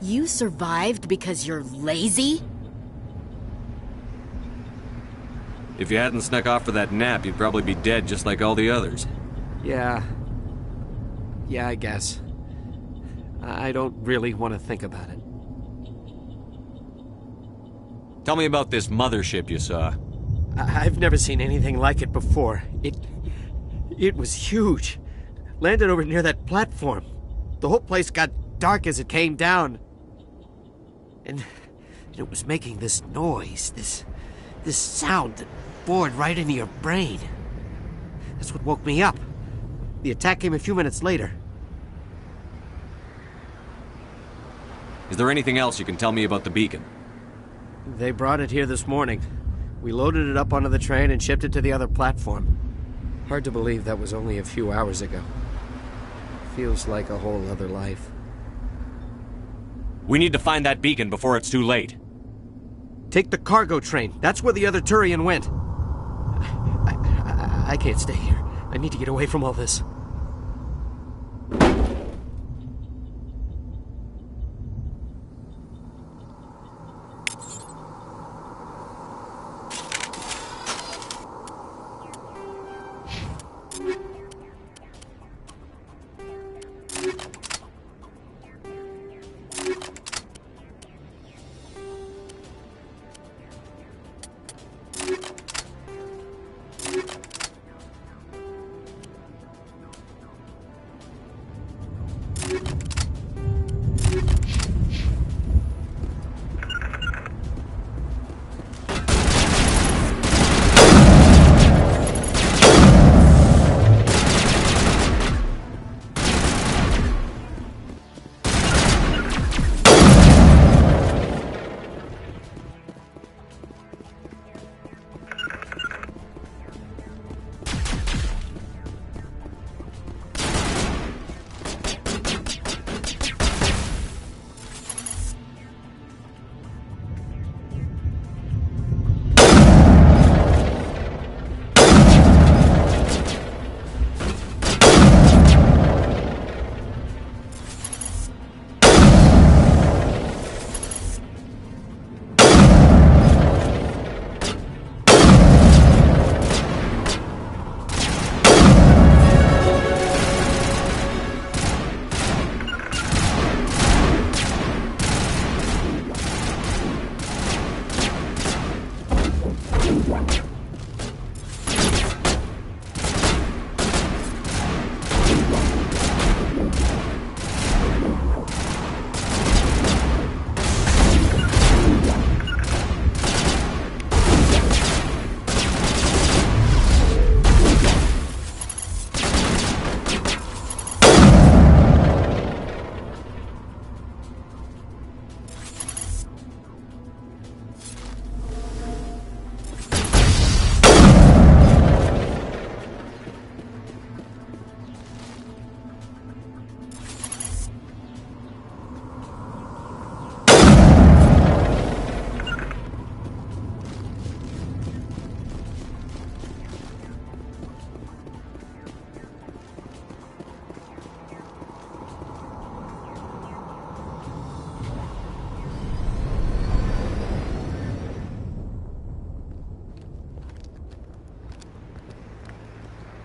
You survived because you're lazy? If you hadn't snuck off for that nap, you'd probably be dead just like all the others. Yeah, I guess. I don't really want to think about it. Tell me about this mothership you saw. I've never seen anything like it before. It was huge. Landed over near that platform. The whole place got dark as it came down. And it was making this noise, this sound that bored right into your brain. That's what woke me up. The attack came a few minutes later. Is there anything else you can tell me about the beacon? They brought it here this morning. We loaded it up onto the train and shipped it to the other platform. Hard to believe that was only a few hours ago. Feels like a whole other life. We need to find that beacon before it's too late. Take the cargo train. That's where the other Turian went. I can't stay here. I need to get away from all this.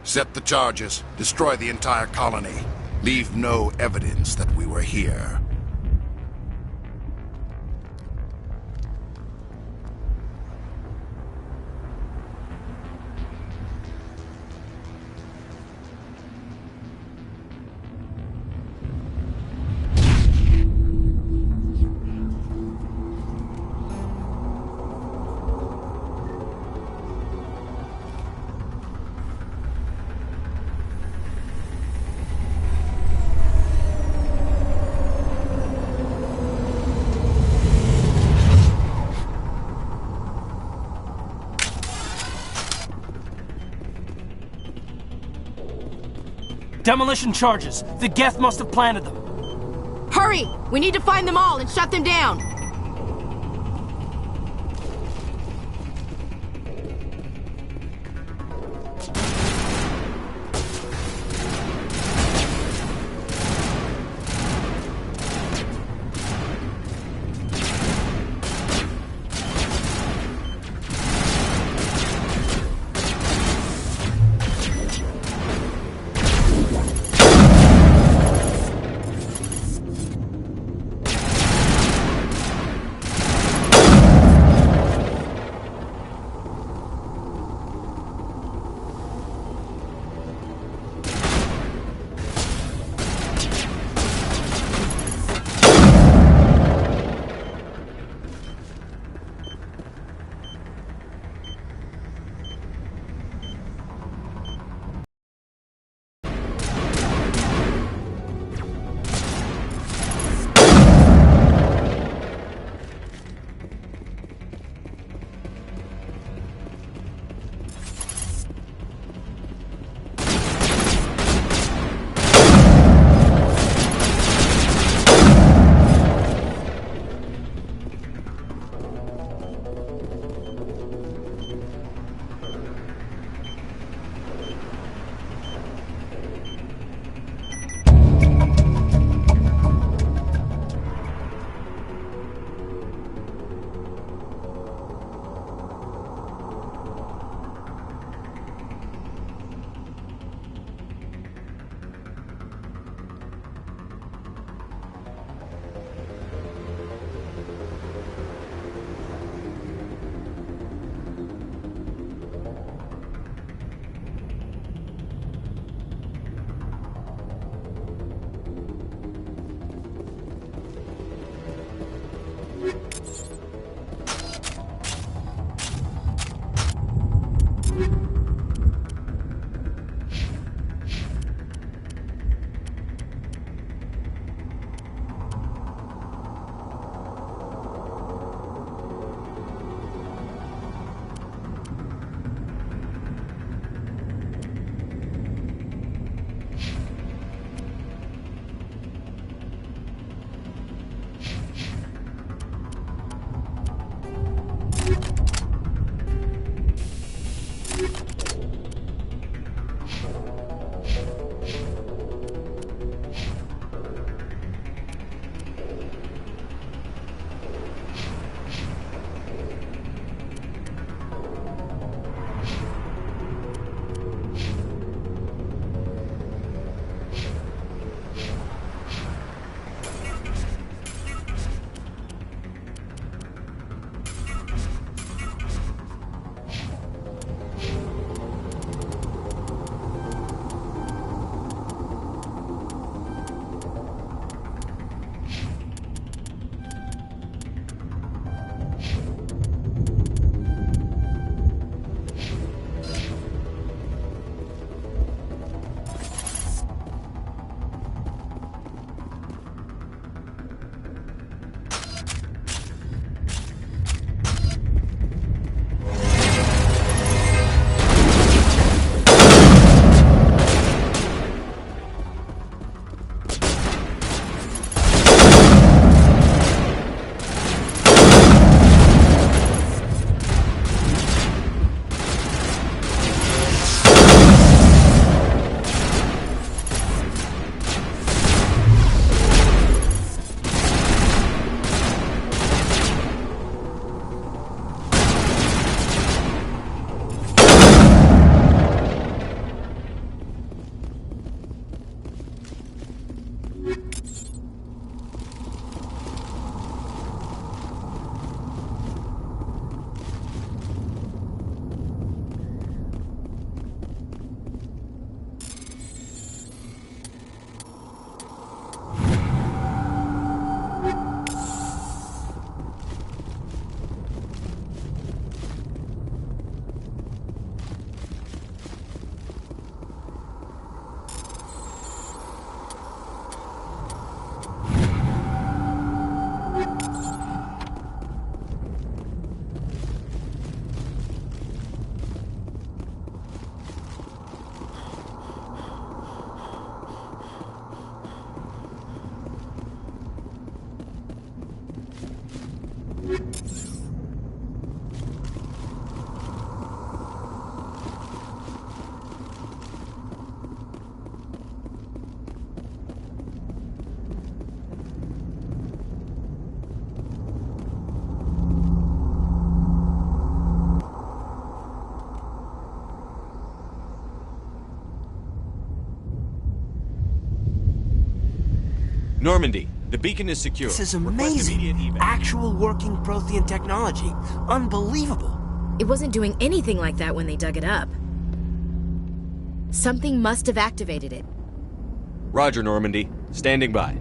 Set the charges. Destroy the entire colony. Leave no evidence that we were here. Demolition charges. The Geth must have planted them. Hurry! We need to find them all and shut them down! Normandy, the beacon is secure. This is Request amazing. immediate evac. Actual working Prothean technology. Unbelievable. It wasn't doing anything like that when they dug it up. Something must have activated it. Roger, Normandy. Standing by.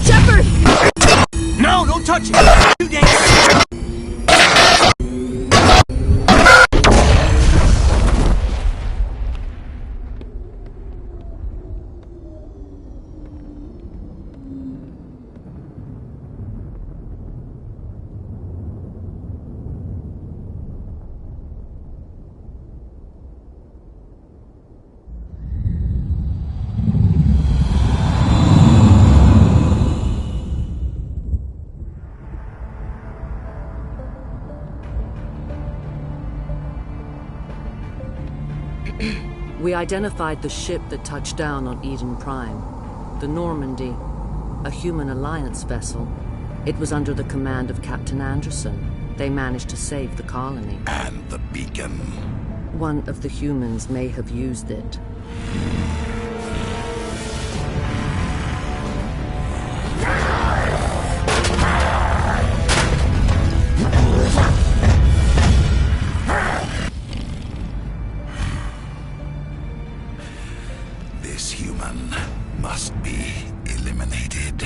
Shepard! No, don't touch it! Too dangerous! We identified the ship that touched down on Eden Prime. The Normandy, a human alliance vessel. It was under the command of Captain Anderson. They managed to save the colony. And the beacon. One of the humans may have used it. This human must be eliminated.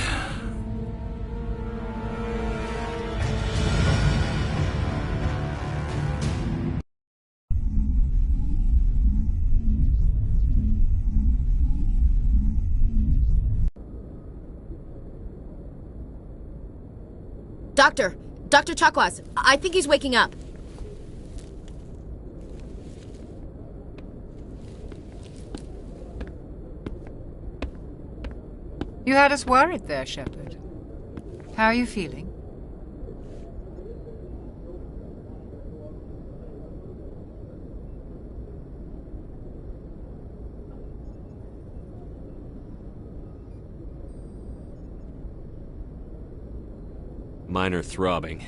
Dr. Chakwas, I think he's waking up. You had us worried there, Shepard. How are you feeling? Minor throbbing.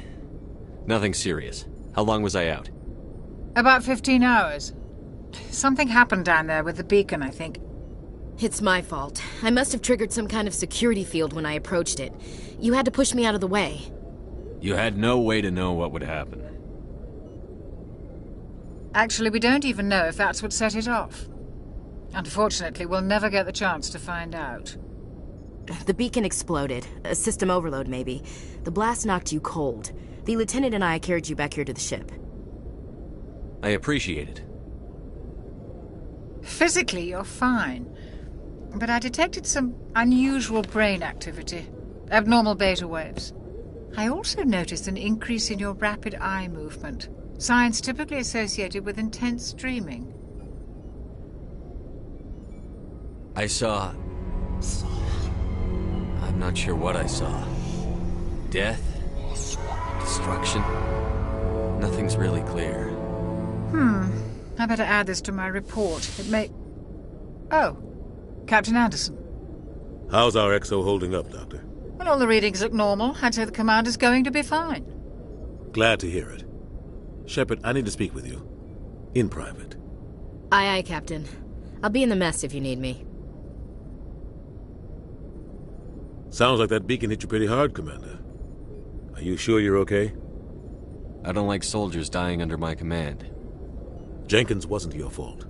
Nothing serious. How long was I out? About 15 hours. Something happened down there with the beacon, I think. It's my fault. I must have triggered some kind of security field when I approached it. You had to push me out of the way. You had no way to know what would happen. Actually, we don't even know if that's what set it off. Unfortunately, we'll never get the chance to find out. The beacon exploded. A system overload, maybe. The blast knocked you cold. The lieutenant and I carried you back here to the ship. I appreciate it. Physically, you're fine. But I detected some unusual brain activity. Abnormal beta waves. I also noticed an increase in your rapid eye movement. Signs typically associated with intense dreaming. I saw... I'm not sure what I saw. Death? Destruction? Nothing's really clear. I better add this to my report. It may... Oh, Captain Anderson. How's our XO holding up, Doctor? Well, all the readings look normal. I'd say the commander's going to be fine. Glad to hear it. Shepard, I need to speak with you. In private. Aye, aye, Captain. I'll be in the mess if you need me. Sounds like that beacon hit you pretty hard, Commander. Are you sure you're okay? I don't like soldiers dying under my command. Jenkins wasn't your fault.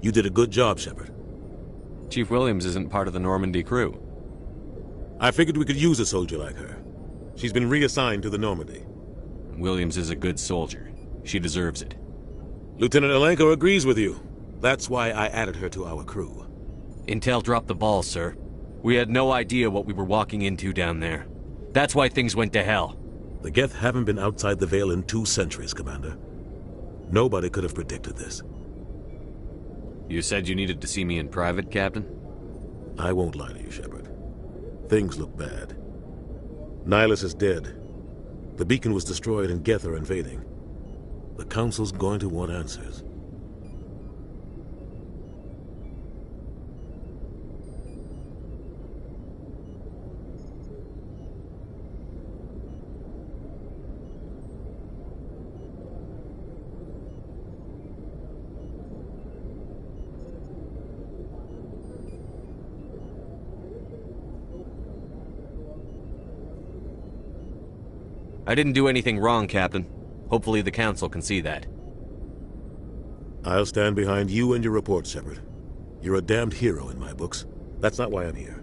You did a good job, Shepard. Chief Williams isn't part of the Normandy crew. I figured we could use a soldier like her. She's been reassigned to the Normandy. Williams is a good soldier. She deserves it. Lieutenant Alenko agrees with you. That's why I added her to our crew. Intel dropped the ball, sir. We had no idea what we were walking into down there. That's why things went to hell. The Geth haven't been outside the Veil in 2 centuries, Commander. Nobody could have predicted this. You said you needed to see me in private, Captain? I won't lie to you, Shepard. Things look bad. Nihilus is dead. The beacon was destroyed and Geth are invading. The Council's going to want answers. I didn't do anything wrong, Captain. Hopefully the Council can see that. I'll stand behind you and your report, Shepard. You're a damned hero in my books. That's not why I'm here.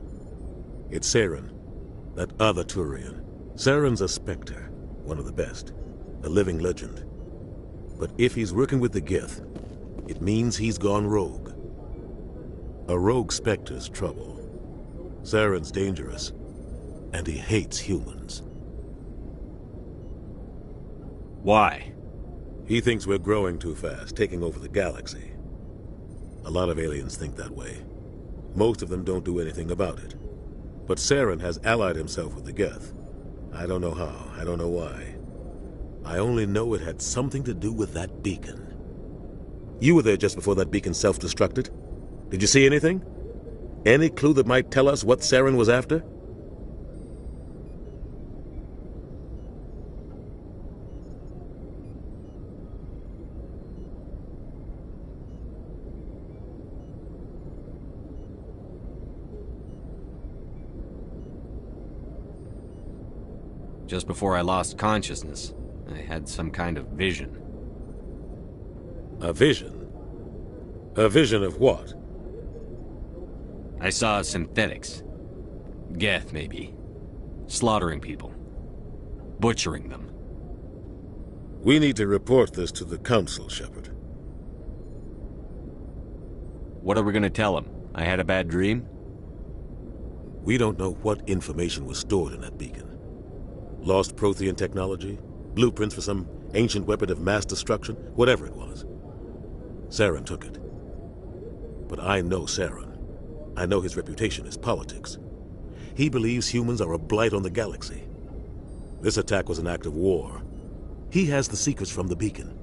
It's Saren, that other Turian. Saren's a Spectre, one of the best, a living legend. But if he's working with the Geth, it means he's gone rogue. A rogue Spectre's trouble. Saren's dangerous, and he hates humans. Why? He thinks we're growing too fast, taking over the galaxy. A lot of aliens think that way. Most of them don't do anything about it. But Saren has allied himself with the Geth. I don't know how, I don't know why. I only know it had something to do with that beacon. You were there just before that beacon self-destructed. Did you see anything? Any clue that might tell us what Saren was after? Just before I lost consciousness, I had some kind of vision. A vision? A vision of what? I saw synthetics. Geth, maybe. Slaughtering people. Butchering them. We need to report this to the Council, Shepard. What are we gonna tell them? I had a bad dream? We don't know what information was stored in that beacon. Lost Prothean technology? Blueprints for some ancient weapon of mass destruction? Whatever it was. Saren took it. But I know Saren. I know his reputation is politics. He believes humans are a blight on the galaxy. This attack was an act of war. He has the secrets from the beacon.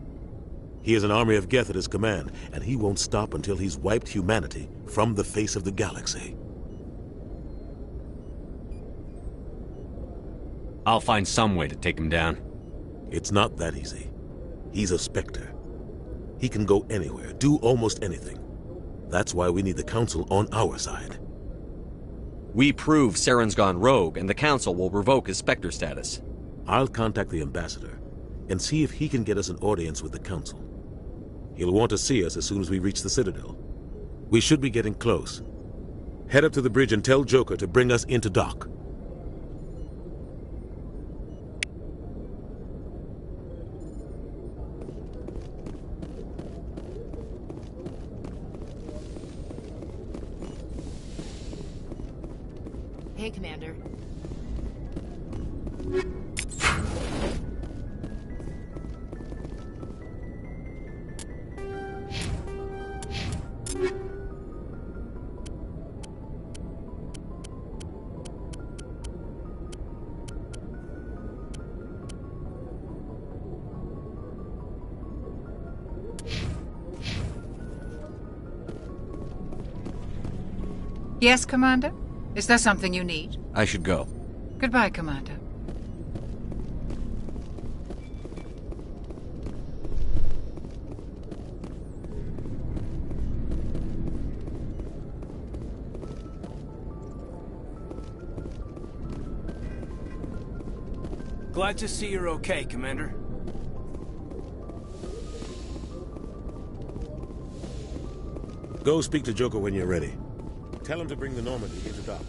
He has an army of Geth at his command, and he won't stop until he's wiped humanity from the face of the galaxy. I'll find some way to take him down. It's not that easy. He's a Spectre. He can go anywhere, do almost anything. That's why we need the Council on our side. We prove Saren's gone rogue, and the Council will revoke his Spectre status. I'll contact the Ambassador and see if he can get us an audience with the Council. He'll want to see us as soon as we reach the Citadel. We should be getting close. Head up to the bridge and tell Joker to bring us into dock. Hey, Commander. Yes, Commander? Is there something you need? I should go. Goodbye, Commander. Glad to see you're okay, Commander. Go speak to Joker when you're ready. Tell him to bring the Normandy into dock.